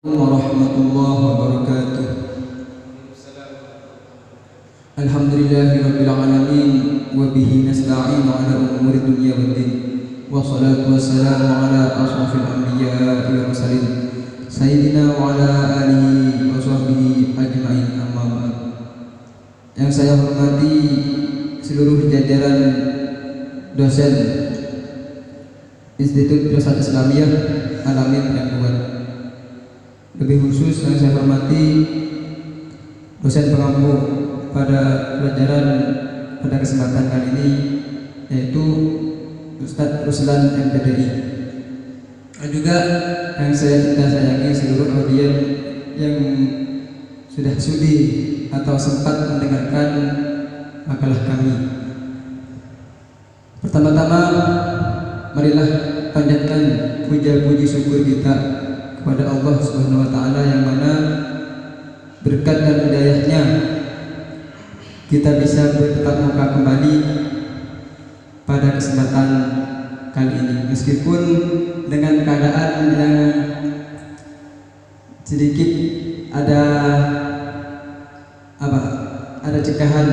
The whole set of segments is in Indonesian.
warahmatullahi wabarakatuh. Alhamdulillahirabbil alamin wa bihi nasta'inu ala umuri dunya waddin. Wassalatu wassalamu ala ashrafil anbiya'i wal mursalin sayyidina wa ala alihi wa sahbihi ajma'in, amma ba'd. Yang saya hormati seluruh jajaran dosen Institut Filsafat Islamiyah Al-Amin dan Buat. Lebih khusus yang saya hormati dosen pengampu pada pelajaran pada kesempatan kali ini, yaitu Ustadz Ruslan MPDI. Dan juga yang saya cinta sayangi seluruh audien yang sudah sudi atau sempat mendengarkan makalah kami. Pertama-tama, marilah panjatkan puja-puji syukur kita kepada Allah Subhanahu wa Ta'ala, yang mana berkat dan hidayahnya kita bisa bertatap muka kembali pada kesempatan kali ini, meskipun dengan keadaan yang sedikit ada cekahan,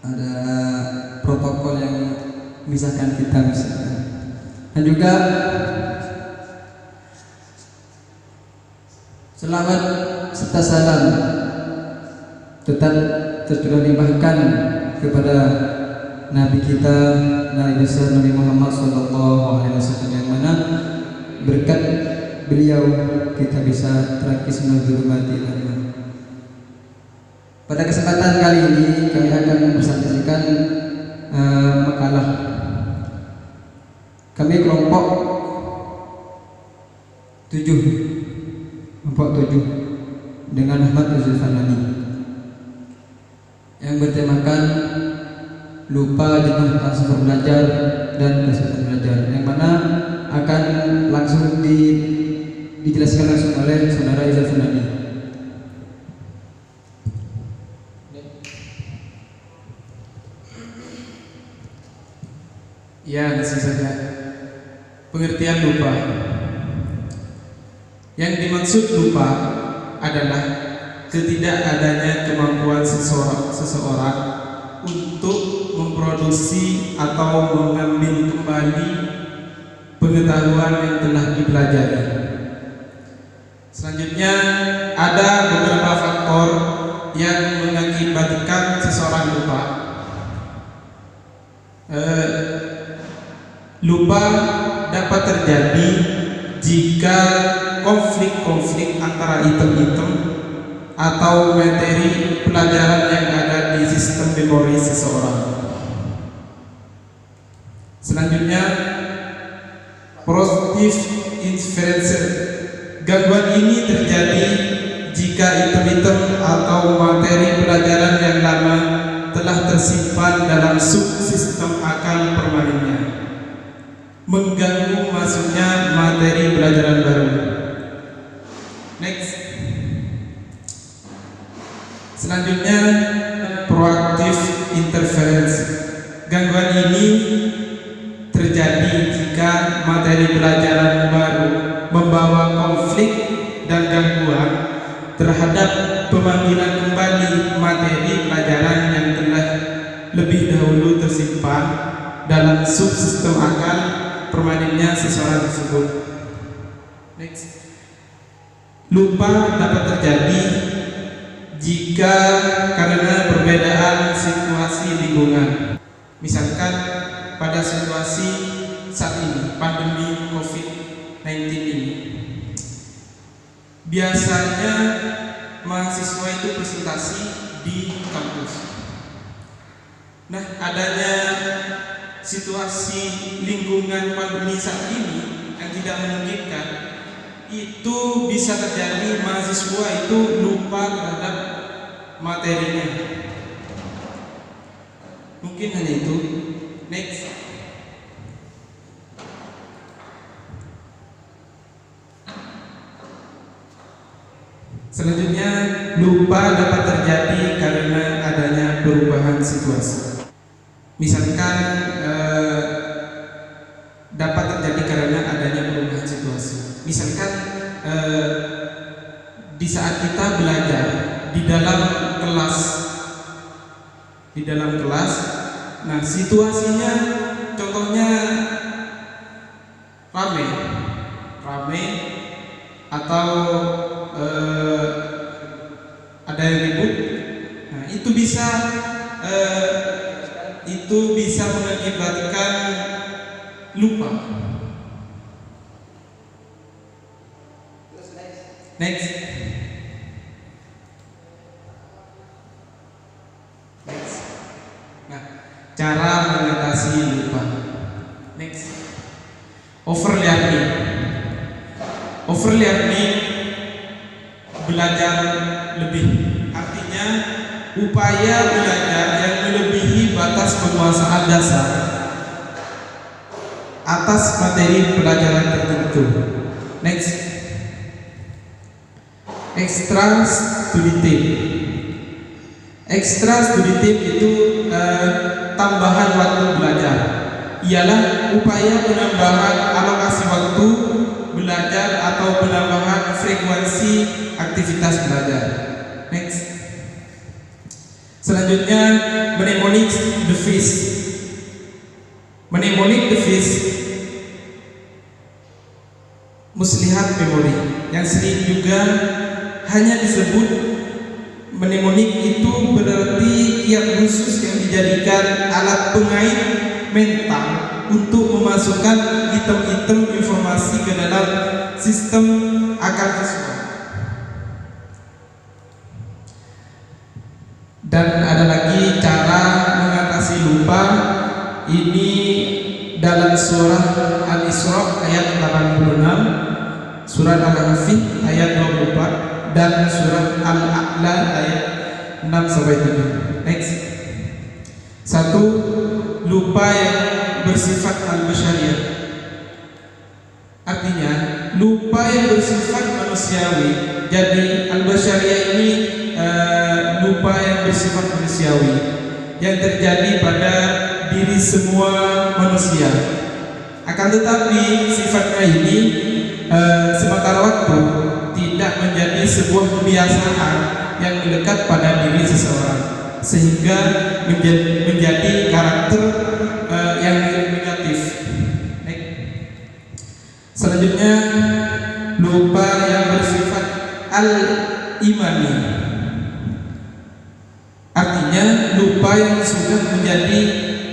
ada protokol yang memisahkan kita misalkan. Dan juga selawat serta salam tetap tercurah limpahkan kepada Nabi kita, Nabi besar Nabi Muhammad SAW, yang mana berkat beliau kita bisa terakis menuju mati. Pada kesempatan kali ini kami akan mempresentasikan makalah kami kelompok 7 dengan Ahmad Zulfanani, yang bertemakan lupa jenuh transfer belajar dan kesehatan belajar, yang mana akan langsung dijelaskan langsung oleh saudara Zulfanani. Ya, langsung saja. Pengertian lupa. Yang dimaksud lupa adalah ketidakadanya kemampuan seseorang untuk memproduksi atau mengambil kembali pengetahuan yang telah dipelajari. Selanjutnya, ada beberapa faktor yang mengakibatkan seseorang lupa. Lupa dapat terjadi jika konflik-konflik antara item-item atau materi pelajaran yang ada di sistem memori seseorang. Selanjutnya, positive inference. Gangguan ini terjadi jika item-item atau materi pelajaran yang lama telah tersimpan dalam subsistem akal permanennya, mengganggu masuknya materi pelajaran baru. Next. Selanjutnya, proactive interference. Gangguan ini terjadi jika materi pelajaran baru membawa konflik dan gangguan terhadap pemanggilan kembali materi pelajaran yang telah lebih dahulu tersimpan dalam subsistem akal permanennya seseorang tersebut. Next. Lupa dapat terjadi jika karena perbedaan situasi lingkungan. Misalkan pada situasi saat ini, pandemi COVID-19 ini, biasanya mahasiswa itu presentasi di kampus. Nah, adanya situasi lingkungan pandemi saat ini yang tidak memungkinkan, itu bisa terjadi mahasiswa itu lupa terhadap materinya. Mungkin hanya itu. Next. Selanjutnya, lupa dapat terjadi karena adanya perubahan situasi. Misalkan dapat terjadi karena adanya perubahan situasi. Misalkan di saat kita belajar di dalam kelas, nah situasinya contohnya rame atau ada yang ribut, nah itu bisa mengakibatkan lupa. Next. Nah, cara mengatasi lupa. Next. Overlearning, belajar lebih. Artinya upaya belajar yang melebihi batas penguasaan dasar atas materi pelajaran tertentu. Next. Extra study time itu tambahan waktu belajar, ialah upaya penambahan alokasi waktu belajar atau penambahan frekuensi aktivitas belajar. Next. Selanjutnya mnemonic device, muslihat memori, yang sering juga hanya disebut mnemonik. Itu berarti kiat khusus yang dijadikan alat pengait mental untuk memasukkan item-item informasi ke dalam sistem akal visual. Dan ada lagi cara mengatasi lupa. Ini dalam surah Al-Isra ayat 86, surat Al-Kahfi ayat 24, dan surat Al-A'la ayat 6-7. Next. 1. Lupa yang bersifat al-basyariyah. Artinya lupa yang bersifat manusiawi. Jadi al-basyariyah ini lupa yang bersifat manusiawi yang terjadi pada diri semua manusia. Akan tetapi sifatnya ini sementara waktu tidak menjadi sebuah kebiasaan yang melekat pada diri seseorang, sehingga menjadi karakter yang negatif. Selanjutnya lupa yang bersifat al-imani. Artinya lupa yang sudah menjadi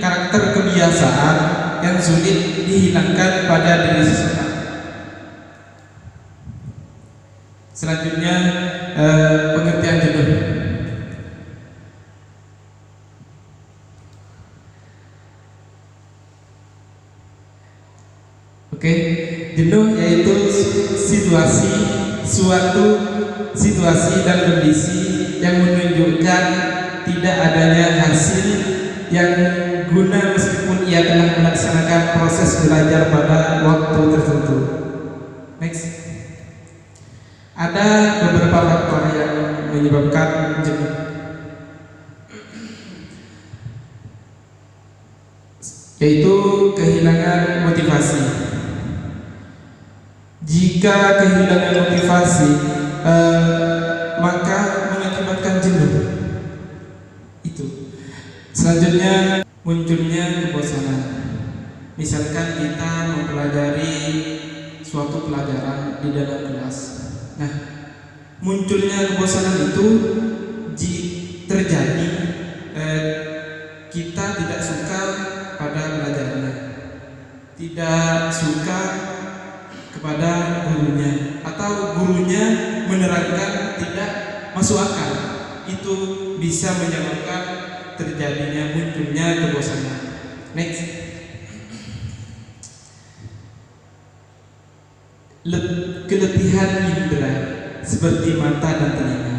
karakter kebiasaan yang sulit dihilangkan pada diri seseorang. Selanjutnya pengertian jenuh. Jenuh yaitu suatu situasi dan kondisi yang menunjukkan tidak adanya hasil yang guna meskipun ia telah melaksanakan proses belajar pada waktu tertentu. Next. Ada beberapa faktor yang menyebabkan jenuh, yaitu kehilangan motivasi. Jika kehilangan motivasi, maka mengakibatkan jenuh. Itu. Selanjutnya munculnya kebosanan. Misalkan kita mempelajari suatu pelajaran di dalam kelas. Nah, munculnya kebosanan itu terjadi kita tidak suka pada pelajarannya, tidak suka kepada gurunya, atau gurunya menerangkan tidak masuk akal. Itu bisa menyebabkan terjadinya munculnya kebosanan. Next. Keletihan indera seperti mata dan telinga.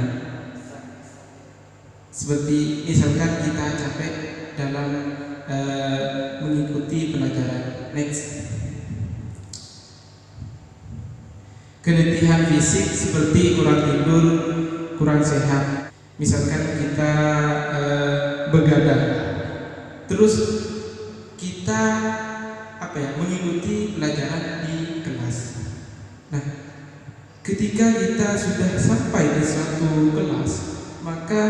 Seperti misalkan kita capek dalam mengikuti pelajaran. Next. Keletihan fisik seperti kurang tidur, kurang sehat. Misalkan kita begadang, terus kita mengikuti pelajaran di kelas. Nah, ketika kita sudah sampai di suatu kelas, maka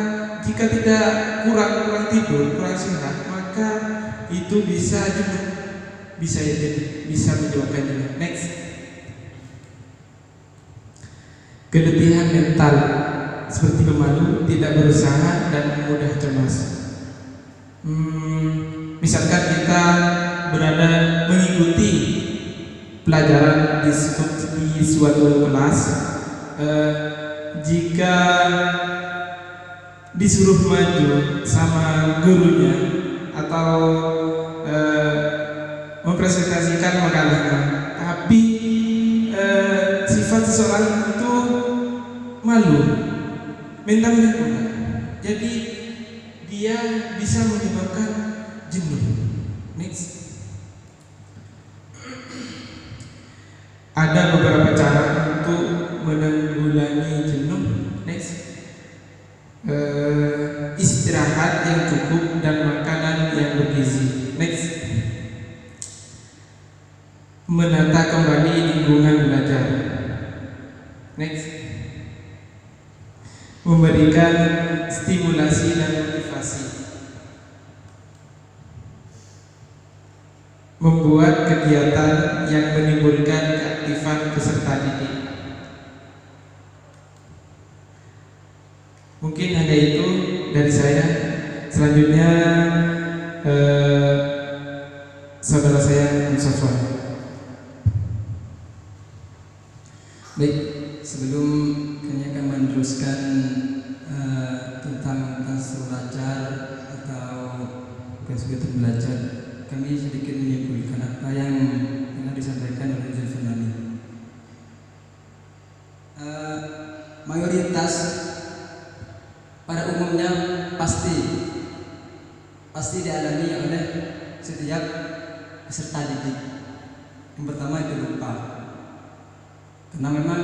jika tidak kurang tidur, kurang sehat, maka itu bisa jenuh, bisa menyebabkan jenuh. Next, keletihan mental seperti pemalu, tidak berusaha, dan mudah cemas. Misalkan kita berada mengikuti pelajaran di suatu kelas, jika disuruh maju sama gurunya atau mempresentasikan makalahnya, tapi sifat seseorang itu malu, mentalnya kuat, jadi dia bisa menyebabkan jenuh. Next, ada beberapa cara untuk menanggulangi jenuh. Next, istirahat yang cukup dan makanan yang bergizi. Next, menata kembali lingkungan belajar. Next, memberikan stimulasi dan motivasi. Membuat kegiatan yang menimbulkan keaktifan peserta didik. Mungkin hanya itu dari saya. Selanjutnya saudara saya Mustafa. Baik, sebelum kami akan meneruskan tentang tasawuf belajar atau perspektif belajar, kami sedikit menyimpulkan apa yang telah disampaikan oleh Zulfanani. Mayoritas pada umumnya pasti dialami oleh setiap peserta didik. Yang pertama itu lupa, karena memang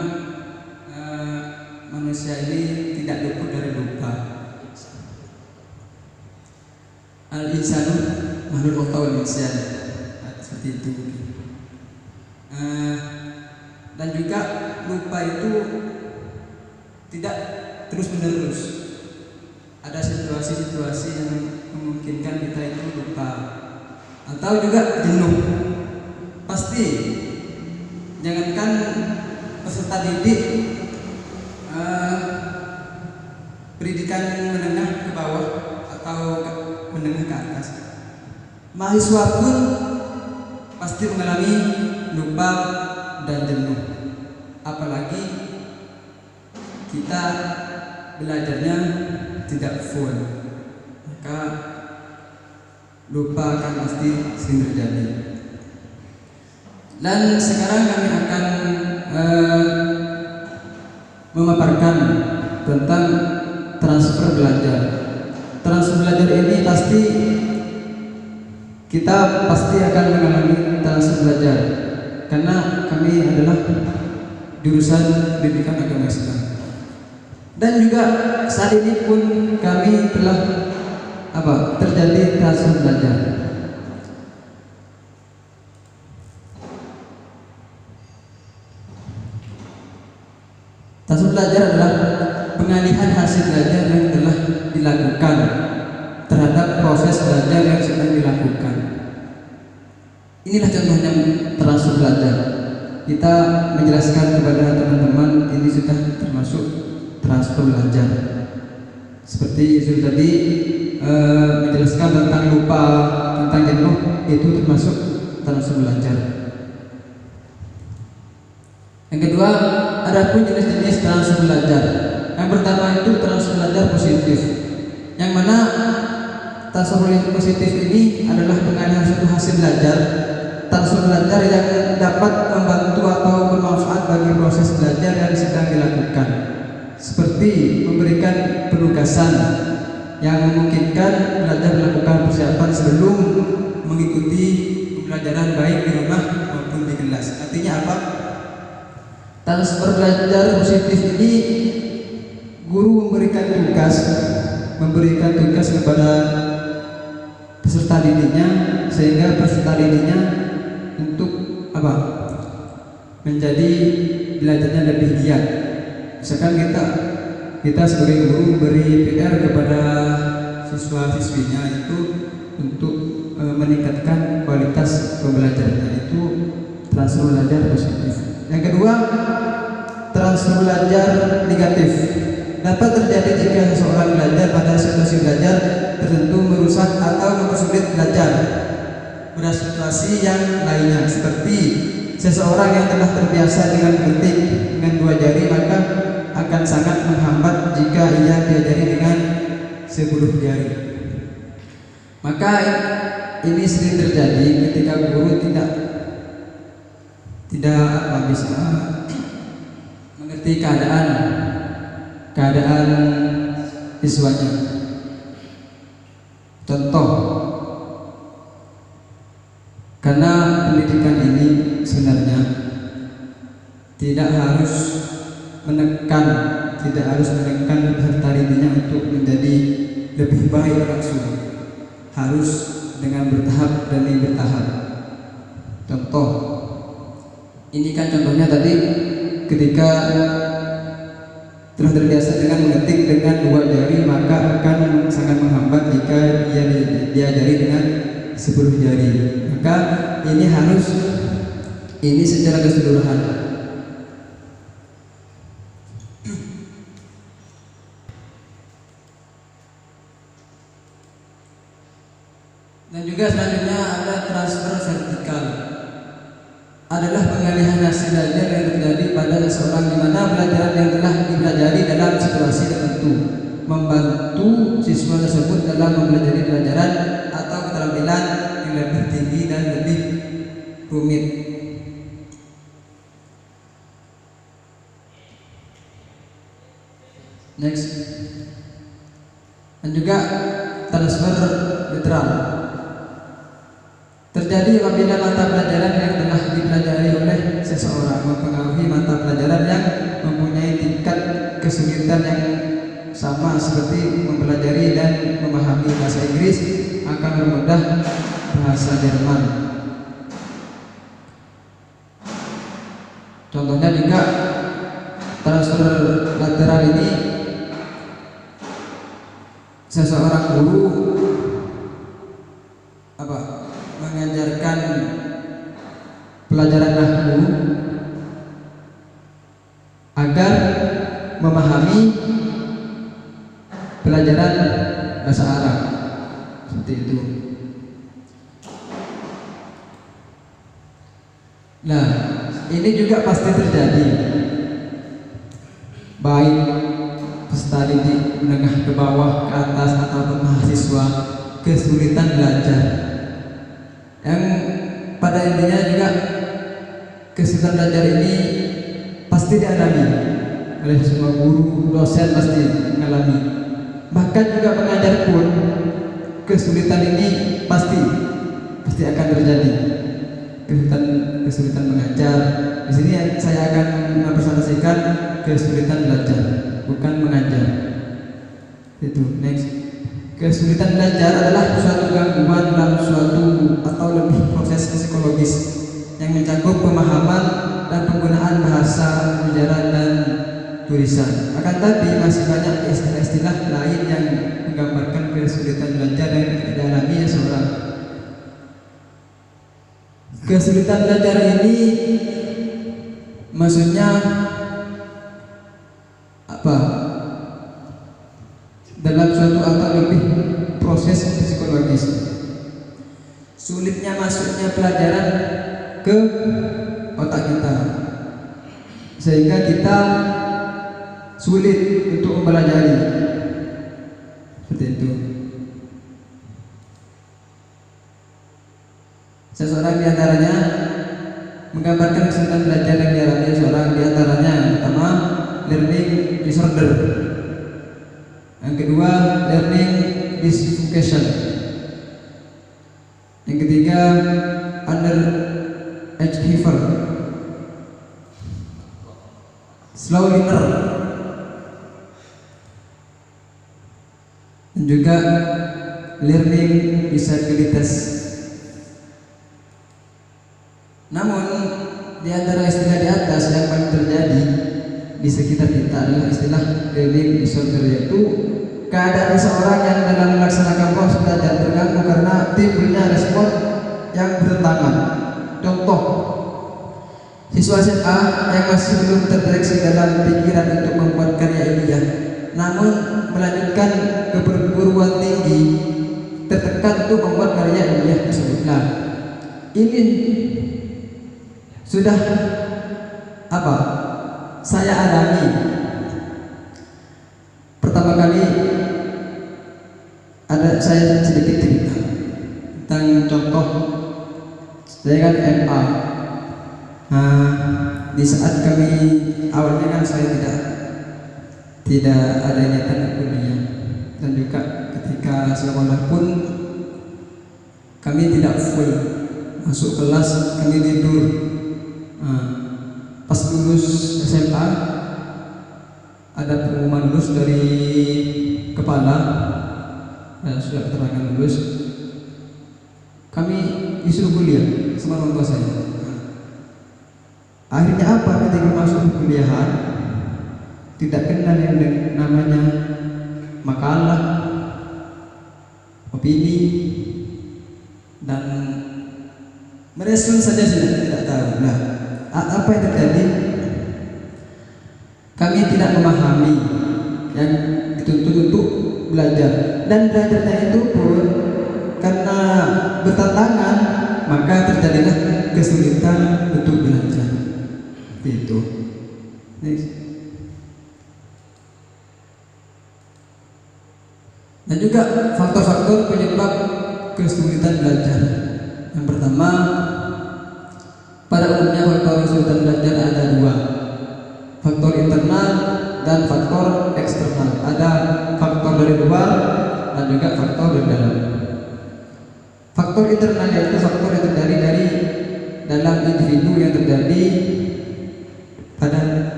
manusia ini tidak luput dari lupa. Al-insanu makhluk otak insan, seperti itu. Dan juga lupa itu tidak terus menerus. Ada situasi-situasi yang memungkinkan kita itu lupa atau juga jenuh. Pasti, jangankan peserta didik pendidikan menengah ke bawah atau menengah ke atas, mahasiswa pun pasti mengalami lupa dan jenuh. Apalagi kita belajarnya tidak full, maka lupa akan pasti sering terjadi. Dan sekarang kami akan memaparkan tentang transfer belajar. Transfer belajar ini kita pasti akan mengalami transfer belajar, karena kami adalah jurusan pendidikan agama Islam. Dan juga saat ini pun kami telah terjadi transfer belajar. Transfer belajar adalah pengalihan hasil belajar yang telah dilakukan terhadap proses belajar yang sedang dilakukan. Inilah contohnya transfer belajar. Kita menjelaskan kepada teman-teman ini sudah termasuk transfer belajar. Seperti Zul tadi menjelaskan tentang lupa, tentang jenuh, itu termasuk transfer belajar. Yang kedua, ada pun jenis-jenis transfer belajar. Yang pertama itu transfer belajar positif, yang mana transfer belajar positif ini adalah pengalihan suatu hasil belajar, transfer belajar yang dapat membantu atau bermanfaat bagi proses belajar yang sedang dilakukan, seperti memberikan penugasan yang memungkinkan belajar melakukan persiapan sebelum mengikuti pembelajaran baik di rumah maupun di kelas. Artinya apa? Transfer belajar positif ini, guru memberikan tugas kepada peserta didiknya, sehingga peserta didiknya untuk menjadi belajarnya lebih giat. Misalkan kita sebagai guru beri PR kepada siswa-siswinya itu untuk meningkatkan kualitas pembelajarannya, itu transfer belajar positif. Yang kedua, transfer belajar negatif dapat terjadi jika seseorang belajar pada situasi belajar tertentu merusak atau mempersulit belajar pada situasi yang lainnya, seperti seseorang yang telah terbiasa dengan mengetik dengan 2 jari maka akan sangat menghambat jika ia diajari dengan 10 jari. Maka ini sering terjadi ketika guru tidak bisa mengerti keadaan siswanya. Contoh, karena pendidikan ini sebenarnya tidak harus menekan peserta didiknya untuk menjadi lebih baik langsung, harus dengan bertahap demi bertahap. Contoh, ini kan contohnya tadi ketika telah terbiasa dengan mengetik dengan 2 jari maka akan sangat menghambat jika ia diajari dengan 10 jari. Maka ini secara keseluruhan. Dan juga selanjutnya ada transfer vertikal, adalah pengalihan hasil belajar yang terjadi pada seseorang di mana pelajaran yang telah dipelajari dalam situasi tertentu membantu siswa tersebut dalam mempelajari pelajaran atau keterampilan yang lebih tinggi dan lebih rumit. Next. Dan juga transfer literal terjadi apabila mata pelajaran yang telah dipelajari oleh seseorang mempengaruhi mata pelajaran yang mempunyai tingkat kesulitan yang sama seperti mempelajari dan memahami bahasa Inggris akan mempermudah bahasa Jerman. Contohnya juga transfer lateral ini, seseorang guru mengajarkan pelajaran nahwu agar memahami pelajaran bahasa Arab, seperti itu. Nah, ini juga pasti terjadi, baik peserta didik menengah ke bawah, ke atas, ataupun mahasiswa kesulitan belajar. Yang pada intinya juga kesulitan belajar ini pasti dialami oleh semua guru, dosen pasti mengalami. Bahkan juga pengajar pun kesulitan ini pasti akan terjadi. Kesulitan mengajar. Di sini saya akan mempresentasikan kesulitan belajar, bukan mengajar. Itu next. Kesulitan belajar adalah suatu gangguan dalam suatu atau lebih proses psikologis yang mencakup pemahaman dan penggunaan bahasa, ujaran dan tulisan. Akan tapi masih banyak istilah-istilah lain yang menggambarkan kesulitan belajar yang dialami seseorang. Kesulitan belajar ini maksudnya apa? Dalam suatu atau lebih proses psikologis, sulitnya masuknya pelajaran ke otak kita sehingga kita sulit untuk mempelajari, seperti itu. Seseorang diantaranya menggambarkan kesulitan belajar yang dialami seorang diantaranya. Yang pertama, learning disorder. Yang kedua, learning dysfunction. Yang ketiga, underachiever, slow learner, dan juga learning disabilities. Namun di antara istilah di atas yang paling terjadi sekitar kita adalah istilah learning disorder, yaitu keadaan seseorang yang dalam melaksanakan proses belajar terganggu karena timbulnya respon yang bertentangan. Contoh, siswa SMA yang masih belum terdeteksi dalam pikiran untuk membuat karya ilmiah, namun melanjutkan ke perguruan tinggi tertekan untuk membuat karya ilmiah tersebut. Nah, ini sudah apa? Saya alami. Pertama kali saya sedikit cerita tentang contoh. Saya kan MA. Nah, di saat kami awalnya kan saya tidak ada niatan kuliah, dan juga ketika sekolah pun kami tidak full masuk kelas, kami tidur. Nah, pas lulus SMA ada pengumuman lulus dari kepala, sudah keterangan lulus, kami disuruh kuliah sama orang tua saya. Akhirnya apa? Ketika masuk kuliahan tidak kenal yang namanya makalah, opini, dan merespon saja tidak tahu. Nah, apa yang terjadi? Kami tidak memahami yang dituntut untuk belajar, dan belajarnya itu pun karena bertentangan, maka terjadilah kesulitan untuk belajar. Itu. Next. Dan juga faktor-faktor penyebab kesulitan belajar. Yang pertama, pada umumnya faktor kesulitan belajar ada dua, faktor internal dan faktor eksternal. Ada faktor dari luar dan juga faktor dari dalam. Faktor internal yaitu faktor yang terjadi dari dalam individu, yang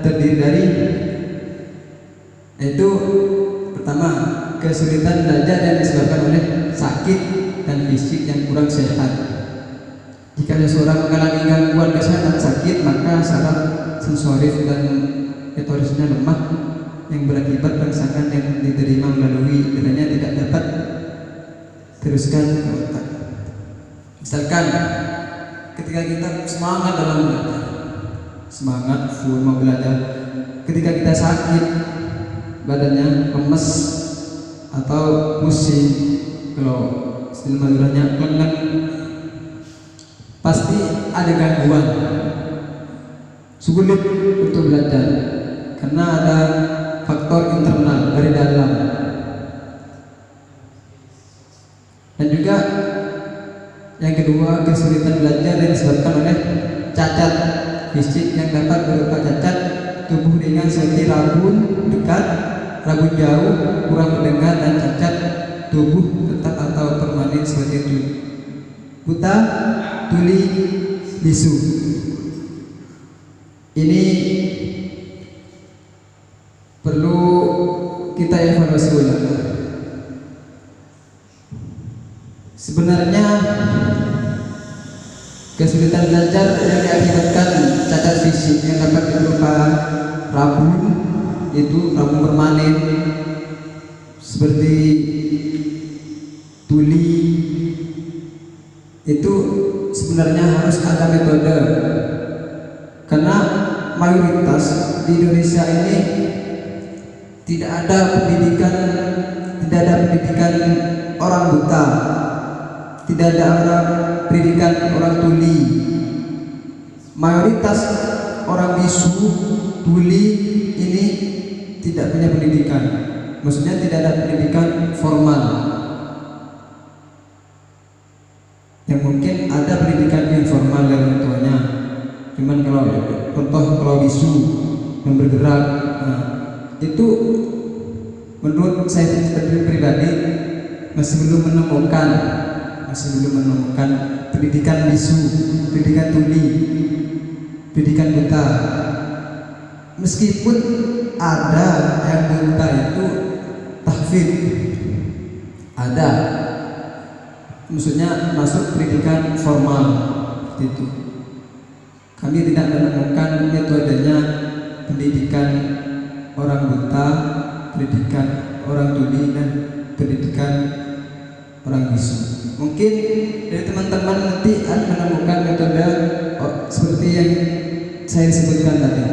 terdiri dari yaitu pertama, kesulitan belajar yang disebabkan oleh sakit dan fisik yang kurang sehat. Jika seseorang mengalami gangguan kesehatan sakit, maka saraf sensoris dan motorisnya lemah yang berakibat rangsangan yang diterima melalui indera tidak dapat teruskan ke otak. Misalkan ketika kita semangat dalam belajar, semangat full mau belajar, ketika kita sakit, badannya lemes atau pusing, kalau istilah maduranya kelenggan, pasti ada gangguan, sulit untuk belajar karena ada faktor internal dari dalam. Dan juga yang kedua, kesulitan belajar yang disebabkan oleh cacat fisik yang dapat berupa cacat tubuh ringan seperti rabun dekat, rabun jauh, kurang mendengar, dan cacat tubuh tetap atau permanen seperti itu buta, tuli, bisu. Ini perlu kita evaluasi ulang. Sebenarnya kesulitan belajar yang diakibatkan cacat fisik yang dapat berupa rabun, itu rabun permanen seperti tuli, itu sebenarnya harus ada metode, karena mayoritas di Indonesia ini tidak ada pendidikan orang buta, tidak ada pendidikan orang tuli. Mayoritas orang bisu, tuli ini tidak punya pendidikan, maksudnya tidak ada pendidikan formal. Yang mungkin ada pendidikan informal dari orang tuanya, cuman kalau contoh kalau bisu yang bergerak, nah, itu menurut saya pribadi masih belum menemukan pendidikan bisu, pendidikan tuli, pendidikan buta. Meskipun ada yang buta itu tahfidz, ada, maksudnya masuk pendidikan formal seperti itu. Kami tidak menemukan metodenya pendidikan orang buta, pendidikan orang tuli, dan pendidikan orang bisu. Mungkin dari teman-teman nanti akan menemukan metode seperti yang saya sebutkan tadi.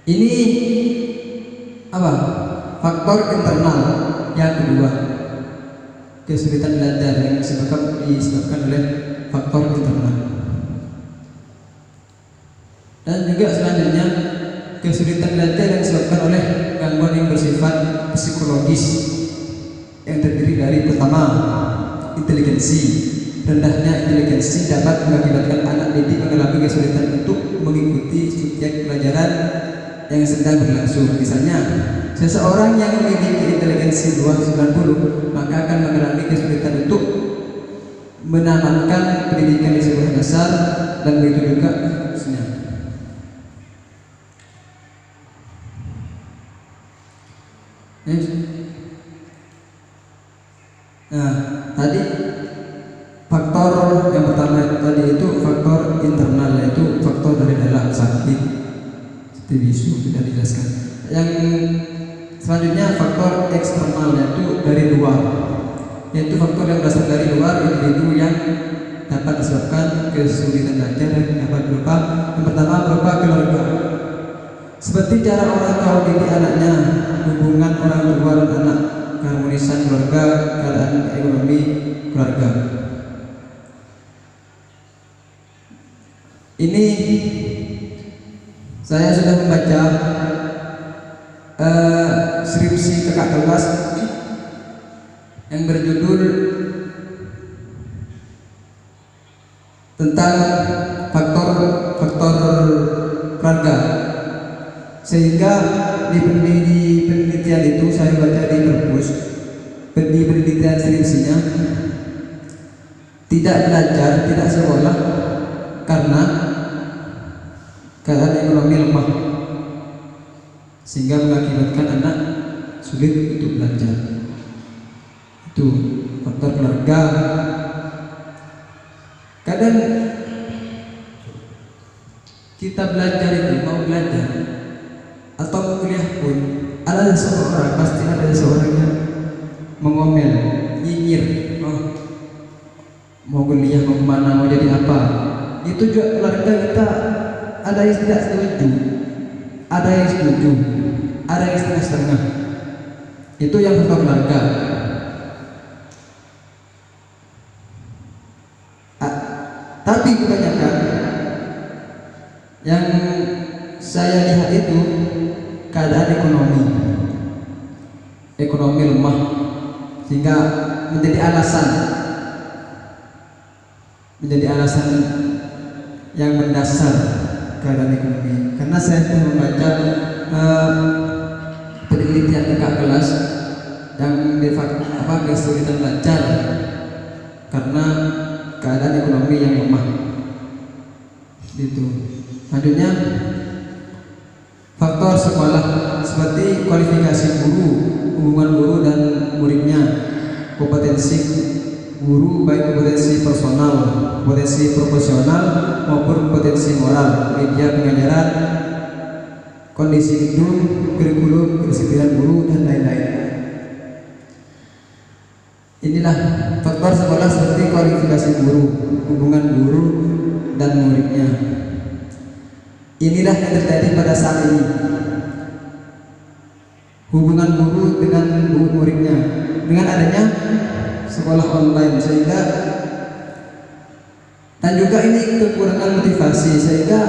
Ini apa? Faktor internal yang kedua, kesulitan belajar yang disebabkan oleh faktor internal. Dan juga selanjutnya kesulitan belajar yang disebabkan oleh gangguan yang bersifat psikologis yang terdiri dari pertama, inteligensi. Rendahnya inteligensi dapat mengakibatkan anak didik mengalami kesulitan untuk mengikuti subjek pelajaran yang sedang berlangsung. Misalnya, seseorang yang memiliki inteligensi di bawah 90 maka akan mengalami kesulitan untuk menamatkan pendidikan di sekolah dasar, dan begitu juga seterusnya. Nah, tadi faktor yang pertama tadi itu faktor internal, yaitu faktor dari dalam, sakit seperti bisu sudah dijelaskan. Yang selanjutnya faktor eksternal, yaitu dari luar, yaitu faktor yang berasal dari luar individu yang dapat disebabkan kesulitan belajar dan dapat berupa, yang pertama berupa keluarga, seperti cara orang tua mendidik anaknya, hubungan orang tua dan anak, keharmonisan keluarga, keadaan ekonomi keluarga. Ini saya sudah membaca skripsi kakak kelas yang berjudul tentang faktor keluarga, sehingga di penelitian itu saya baca di perpus, di penelitian skripsinya tidak belajar, tidak sekolah karena keadaan ekonomi lemah, sehingga mengakibatkan anak sulit untuk belajar. Itu faktor keluarga. Kadang kita belajar itu, mau belajar atau kuliah pun, ada seseorang, pasti ada seseorang yang mengomel, nyinyir, oh mau kuliah, mau kemana, mau jadi apa. Itu juga keluarga kita, ada yang tidak setuju, ada yang setuju, ada yang setengah-setengah. Itu yang faktor keluarga. Tapi kebanyakan yang saya lihat itu keadaan ekonomi lemah, sehingga menjadi alasan yang mendasar keadaan ekonomi. Karena saya sudah membaca penelitian kakak kelas yang kesulitan belajar karena keadaan ekonomi yang lemah. Itu. Selanjutnya faktor sekolah, seperti kualifikasi guru, hubungan guru dan muridnya, kompetensi guru baik kompetensi personal, kompetensi profesional maupun kompetensi moral, media pengajaran, kondisi gedung, kurikulum, kedisiplinan guru, dan lain-lain. Inilah faktor sekolah, seperti kualifikasi guru, hubungan guru dan muridnya. Inilah yang terjadi pada saat ini, hubungan guru dengan muridnya, dengan adanya sekolah online, sehingga dan juga ini kekurangan motivasi, sehingga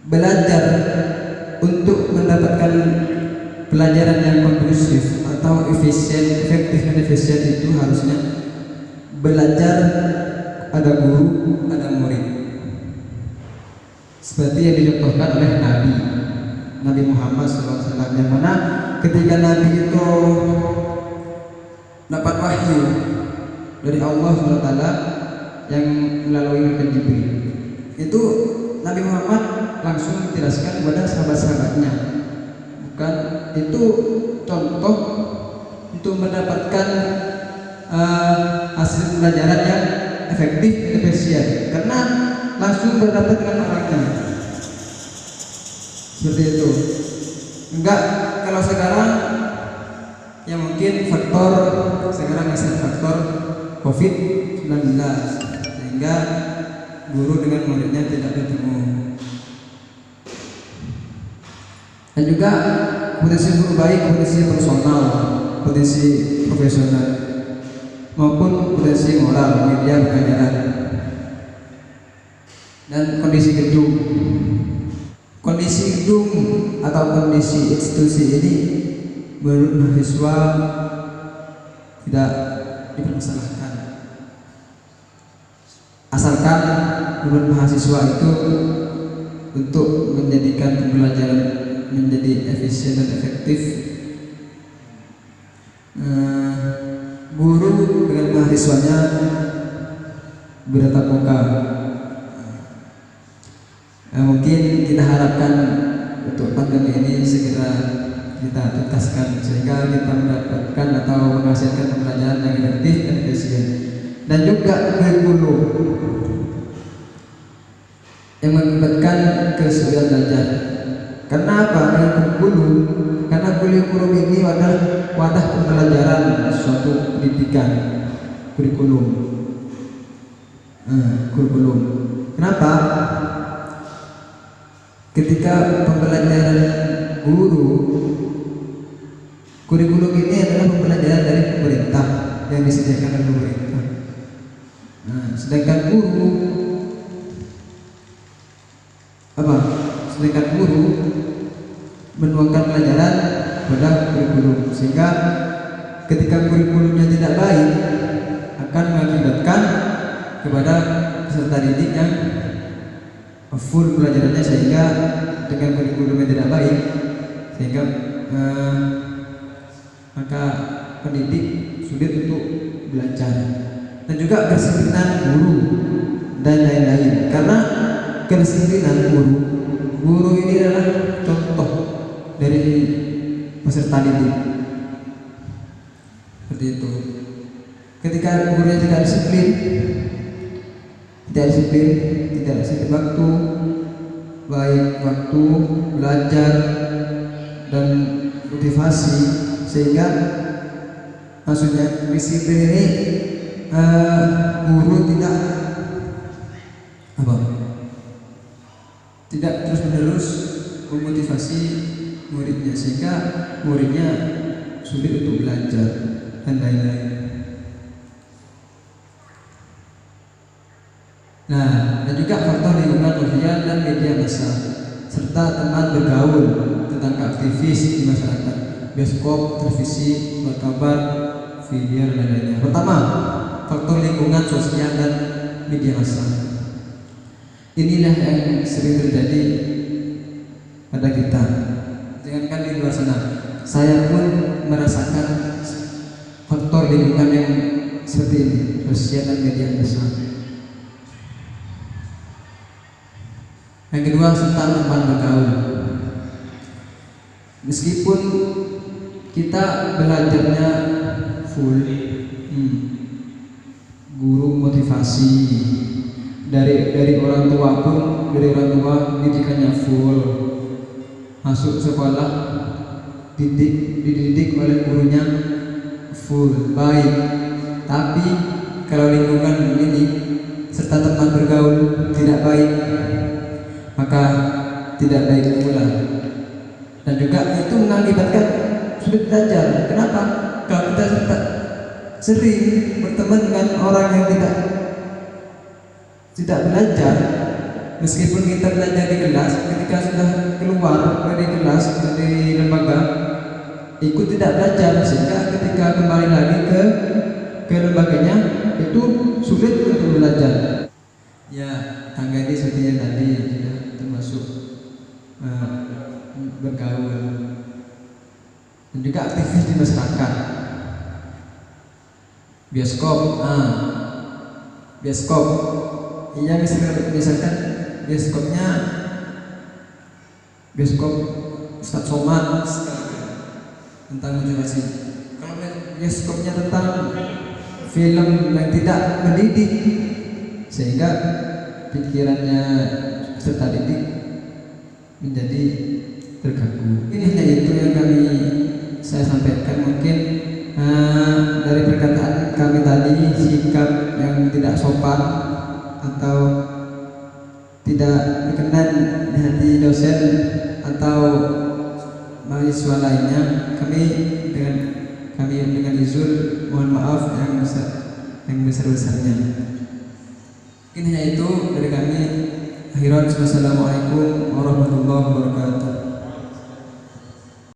belajar untuk mendapatkan pelajaran yang kondusif atau efisien, efektif dan efisien itu harusnya belajar ada guru, ada murid, seperti yang dicontohkan oleh Nabi Muhammad SAW, yang mana ketika Nabi itu dapat wahyu dari Allah SWT yang melalui Jibril, itu Nabi Muhammad langsung menjelaskan kepada sahabat-sahabatnya, bukan itu contoh untuk mendapatkan hasil pelajaran yang efektif dan efisien. Karena langsung berdapat dengan orangnya. Seperti itu. Enggak, kalau sekarang ya mungkin faktor sekarang masih faktor COVID-19 sehingga guru dengan muridnya tidak bertemu. Dan juga potensi guru baik, potensi personal, potensi profesional maupun potensi moral media pengajaran dan kondisi gedung. Kondisi gedung atau kondisi institusi ini menurut mahasiswa tidak dipermasalahkan, asalkan menurut mahasiswa itu untuk menjadikan pembelajaran menjadi efisien dan efektif. Guru dengan mahasiswanya bertatap muka. Mungkin kita harapkan untuk pandemi ini segera kita tuntaskan sehingga kita mendapatkan atau menghasilkan pembelajaran yang efektif dan efisien. Dan juga kurikulum yang mengakibatkan kesulitan belajar. Kenapa dengan kurikulum? Karena kurikulum ini wadah pembelajaran suatu pendidikan. Kurikulum. Kurikulum. Kenapa? Ketika pembelajaran guru, kurikulum ini adalah pembelajaran dari pemerintah yang disediakan oleh pemerintah. Sedangkan guru Sedangkan guru menuangkan pelajaran pada kurikulum, sehingga ketika kurikulumnya tidak baik akan mengakibatkan kepada peserta didik yang full pelajarannya, sehingga dengan kurikulum yang tidak baik sehingga maka pendidik sulit untuk belajar. Dan juga kedisiplinan guru dan lain-lain, karena kedisiplinan guru ini adalah contoh dari peserta didik. Seperti itu. Ketika gurunya tidak disiplin, tidak disiplin waktu, baik waktu belajar dan motivasi, sehingga maksudnya disiplin ini guru tidak terus menerus memotivasi muridnya, sehingga muridnya sulit untuk belajar dan lain-lain. Nah, dan juga faktor lingkungan sosial dan media massa serta teman bergaul tentang aktivis di masyarakat, bioskop, televisi, kabar, video dan lain-lainnya. Pertama, faktor lingkungan sosial dan media massa. Inilah yang sering terjadi pada kita. Jangankan di luar sana, saya pun merasakan faktor lingkungan yang seperti ini, sosial dan media massa. Yang kedua, tentang teman bergaul. Meskipun kita belajarnya full, guru motivasi dari orang tua pun, dari orang tua didikannya full, masuk sekolah dididik oleh gurunya full baik, tapi kalau lingkungan ini serta teman bergaul tidak baik, maka tidak baik pula. Dan juga itu mengakibatkan sulit belajar. Kenapa? Kalau kita sering berteman dengan orang yang tidak belajar, meskipun kita belajar di kelas, ketika sudah keluar dari kelas, dari lembaga, ikut tidak belajar, sehingga ketika kembali lagi ke lembaganya itu sulit untuk belajar. Ya, tangga ini seperti yang tadi sudah termasuk bergaul dan juga aktivis di masyarakat. Bioskop, iya, misalkan bioskop Ustaz Somad tentang motivasi. Kalau bioskopnya tentang film yang tidak mendidik, sehingga pikirannya peserta didik menjadi terganggu. Ini hanya itu yang saya sampaikan. Mungkin dari perkataan kami tadi, sikap yang tidak sopan atau tidak berkenan di hati dosen atau mahasiswa lainnya, kami dengan izin mohon maaf yang besar-besarnya. Mungkin hanya itu dari kami. Akhiran, wassalamualaikum warahmatullahi wabarakatuh.